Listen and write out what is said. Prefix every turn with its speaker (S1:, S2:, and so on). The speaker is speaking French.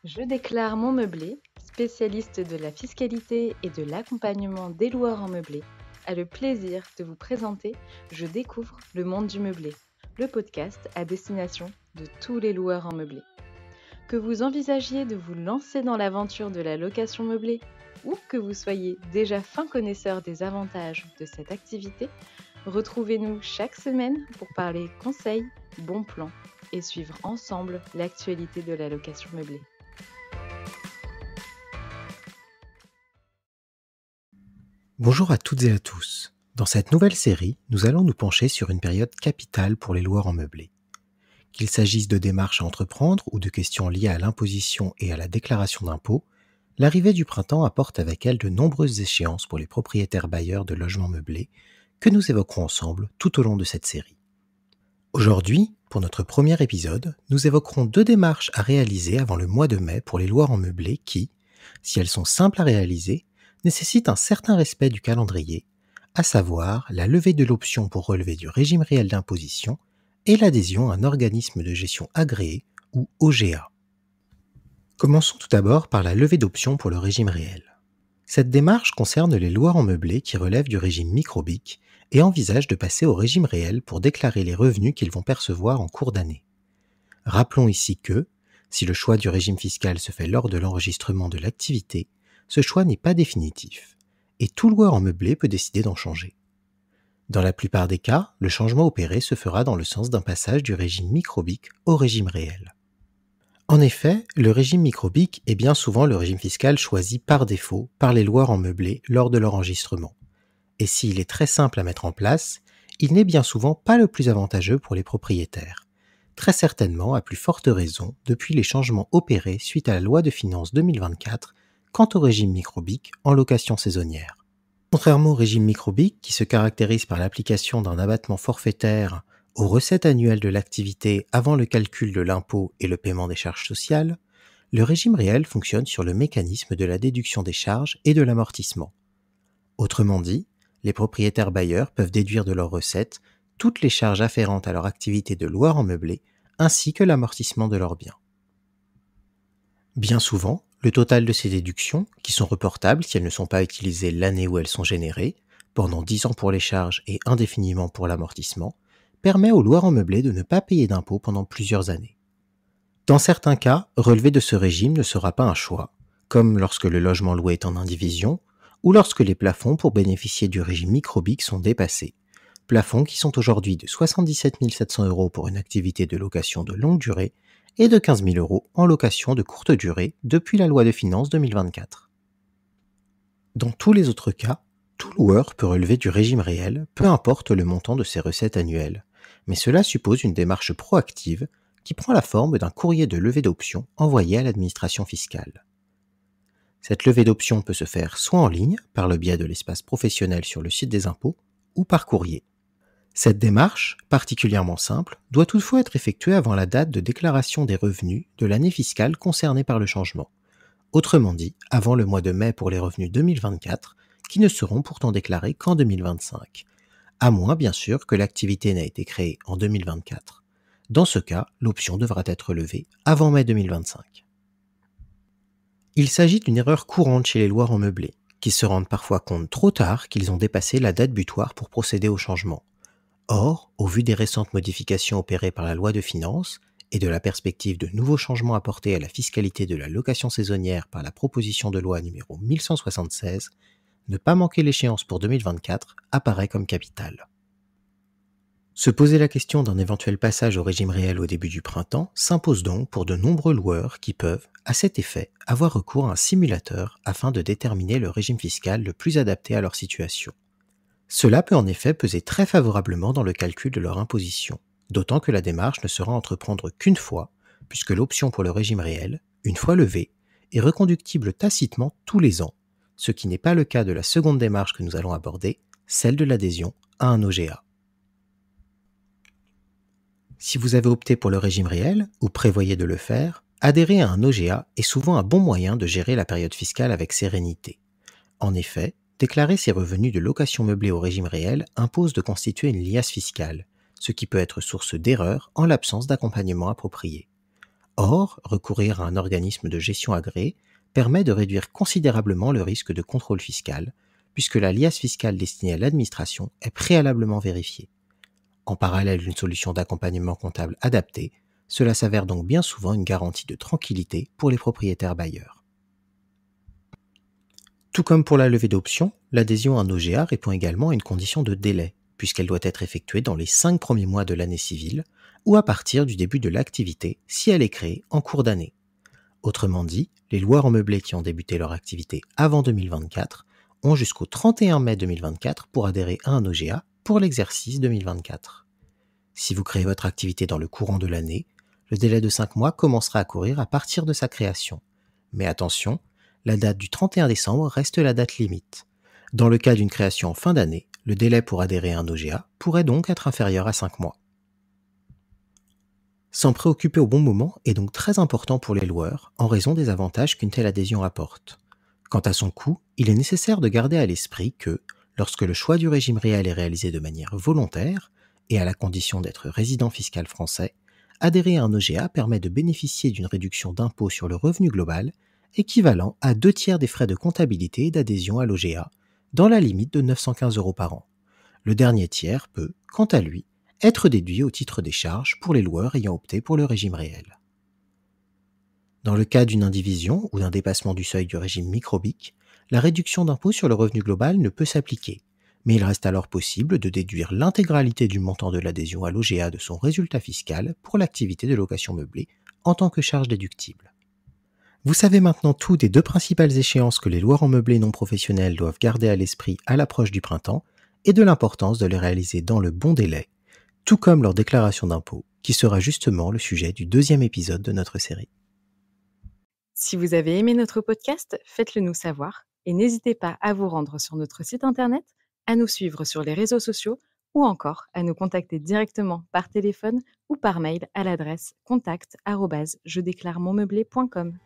S1: Je déclare mon meublé, spécialiste de la fiscalité et de l'accompagnement des loueurs en meublé, a le plaisir de vous présenter Je découvre le monde du meublé, le podcast à destination de tous les loueurs en meublé. Que vous envisagiez de vous lancer dans l'aventure de la location meublée ou que vous soyez déjà fin connaisseur des avantages de cette activité, retrouvez-nous chaque semaine pour parler conseils, bons plans et suivre ensemble l'actualité de la location meublée.
S2: Bonjour à toutes et à tous. Dans cette nouvelle série, nous allons nous pencher sur une période capitale pour les loueurs en meublé. Qu'il s'agisse de démarches à entreprendre ou de questions liées à l'imposition et à la déclaration d'impôts, l'arrivée du printemps apporte avec elle de nombreuses échéances pour les propriétaires bailleurs de logements meublés que nous évoquerons ensemble tout au long de cette série. Aujourd'hui, pour notre premier épisode, nous évoquerons 2 démarches à réaliser avant le mois de mai pour les loueurs en meublé qui, si elles sont simples à réaliser, nécessitent un certain respect du calendrier, à savoir la levée de l'option pour relever du régime réel d'imposition et l'adhésion à un organisme de gestion agréé ou OGA. Commençons tout d'abord par la levée d'option pour le régime réel. Cette démarche concerne les loueurs en meublé qui relèvent du régime micro-BIC et envisagent de passer au régime réel pour déclarer les revenus qu'ils vont percevoir en cours d'année. Rappelons ici que, si le choix du régime fiscal se fait lors de l'enregistrement de l'activité, ce choix n'est pas définitif, et tout loueur en meublé peut décider d'en changer. Dans la plupart des cas, le changement opéré se fera dans le sens d'un passage du régime micro-BIC au régime réel. En effet, le régime micro-BIC est bien souvent le régime fiscal choisi par défaut par les loueurs en meublé lors de leur enregistrement. Et s'il est très simple à mettre en place, il n'est bien souvent pas le plus avantageux pour les propriétaires. Très certainement à plus forte raison depuis les changements opérés suite à la loi de finances 2024 quant au régime micro-BIC en location saisonnière. Contrairement au régime micro-BIC qui se caractérise par l'application d'un abattement forfaitaire aux recettes annuelles de l'activité avant le calcul de l'impôt et le paiement des charges sociales, le régime réel fonctionne sur le mécanisme de la déduction des charges et de l'amortissement. Autrement dit, les propriétaires bailleurs peuvent déduire de leurs recettes toutes les charges afférentes à leur activité de loueur en meublé ainsi que l'amortissement de leurs biens. Bien souvent, le total de ces déductions, qui sont reportables si elles ne sont pas utilisées l'année où elles sont générées, pendant 10 ans pour les charges et indéfiniment pour l'amortissement, permet aux loueurs en meublé de ne pas payer d'impôts pendant plusieurs années. Dans certains cas, relever de ce régime ne sera pas un choix, comme lorsque le logement loué est en indivision, ou lorsque les plafonds pour bénéficier du régime micro-BIC sont dépassés, plafonds qui sont aujourd'hui de 77 700 € pour une activité de location de longue durée et de 15 000 € en location de courte durée depuis la loi de finances 2024. Dans tous les autres cas, tout loueur peut relever du régime réel, peu importe le montant de ses recettes annuelles, mais cela suppose une démarche proactive qui prend la forme d'un courrier de levée d'option envoyé à l'administration fiscale. Cette levée d'option peut se faire soit en ligne, par le biais de l'espace professionnel sur le site des impôts, ou par courrier. Cette démarche, particulièrement simple, doit toutefois être effectuée avant la date de déclaration des revenus de l'année fiscale concernée par le changement. Autrement dit, avant le mois de mai pour les revenus 2024, qui ne seront pourtant déclarés qu'en 2025. À moins, bien sûr, que l'activité n'ait été créée en 2024. Dans ce cas, l'option devra être levée avant mai 2025. Il s'agit d'une erreur courante chez les loueurs en meublé, qui se rendent parfois compte trop tard qu'ils ont dépassé la date butoir pour procéder au changement. Or, au vu des récentes modifications opérées par la loi de finances et de la perspective de nouveaux changements apportés à la fiscalité de la location saisonnière par la proposition de loi numéro 1176, ne pas manquer l'échéance pour 2024 apparaît comme capital. Se poser la question d'un éventuel passage au régime réel au début du printemps s'impose donc pour de nombreux loueurs qui peuvent, à cet effet, avoir recours à un simulateur afin de déterminer le régime fiscal le plus adapté à leur situation. Cela peut en effet peser très favorablement dans le calcul de leur imposition, d'autant que la démarche ne sera à entreprendre qu'une fois, puisque l'option pour le régime réel, une fois levée, est reconductible tacitement tous les ans, ce qui n'est pas le cas de la seconde démarche que nous allons aborder, celle de l'adhésion à un OGA. Si vous avez opté pour le régime réel, ou prévoyez de le faire, adhérer à un OGA est souvent un bon moyen de gérer la période fiscale avec sérénité. En effet, déclarer ses revenus de location meublée au régime réel impose de constituer une liasse fiscale, ce qui peut être source d'erreurs en l'absence d'accompagnement approprié. Or, recourir à un organisme de gestion agréé permet de réduire considérablement le risque de contrôle fiscal, puisque la liasse fiscale destinée à l'administration est préalablement vérifiée. En parallèle d'une solution d'accompagnement comptable adaptée, cela s'avère donc bien souvent une garantie de tranquillité pour les propriétaires bailleurs. Tout comme pour la levée d'options, l'adhésion à un OGA répond également à une condition de délai, puisqu'elle doit être effectuée dans les 5 premiers mois de l'année civile ou à partir du début de l'activité si elle est créée en cours d'année. Autrement dit, les loueurs en meublé qui ont débuté leur activité avant 2024 ont jusqu'au 31 mai 2024 pour adhérer à un OGA pour l'exercice 2024. Si vous créez votre activité dans le courant de l'année, le délai de 5 mois commencera à courir à partir de sa création. Mais attention, la date du 31 décembre reste la date limite. Dans le cas d'une création en fin d'année, le délai pour adhérer à un OGA pourrait donc être inférieur à 5 mois. S'en préoccuper au bon moment est donc très important pour les loueurs en raison des avantages qu'une telle adhésion apporte. Quant à son coût, il est nécessaire de garder à l'esprit que, lorsque le choix du régime réel est réalisé de manière volontaire, et à la condition d'être résident fiscal français, adhérer à un OGA permet de bénéficier d'une réduction d'impôt sur le revenu global équivalent à 2/3 des frais de comptabilité et d'adhésion à l'OGA, dans la limite de 915 € par an. Le dernier tiers peut, quant à lui, être déduit au titre des charges pour les loueurs ayant opté pour le régime réel. Dans le cas d'une indivision ou d'un dépassement du seuil du régime microbique, la réduction d'impôt sur le revenu global ne peut s'appliquer, mais il reste alors possible de déduire l'intégralité du montant de l'adhésion à l'OGA de son résultat fiscal pour l'activité de location meublée en tant que charge déductible. Vous savez maintenant tout des 2 principales échéances que les loueurs en meublé non professionnels doivent garder à l'esprit à l'approche du printemps et de l'importance de les réaliser dans le bon délai, tout comme leur déclaration d'impôt, qui sera justement le sujet du 2e épisode de notre série.
S1: Si vous avez aimé notre podcast, faites-le nous savoir et n'hésitez pas à vous rendre sur notre site internet, à nous suivre sur les réseaux sociaux ou encore à nous contacter directement par téléphone ou par mail à l'adresse contact@jedéclaremonmeublé.com.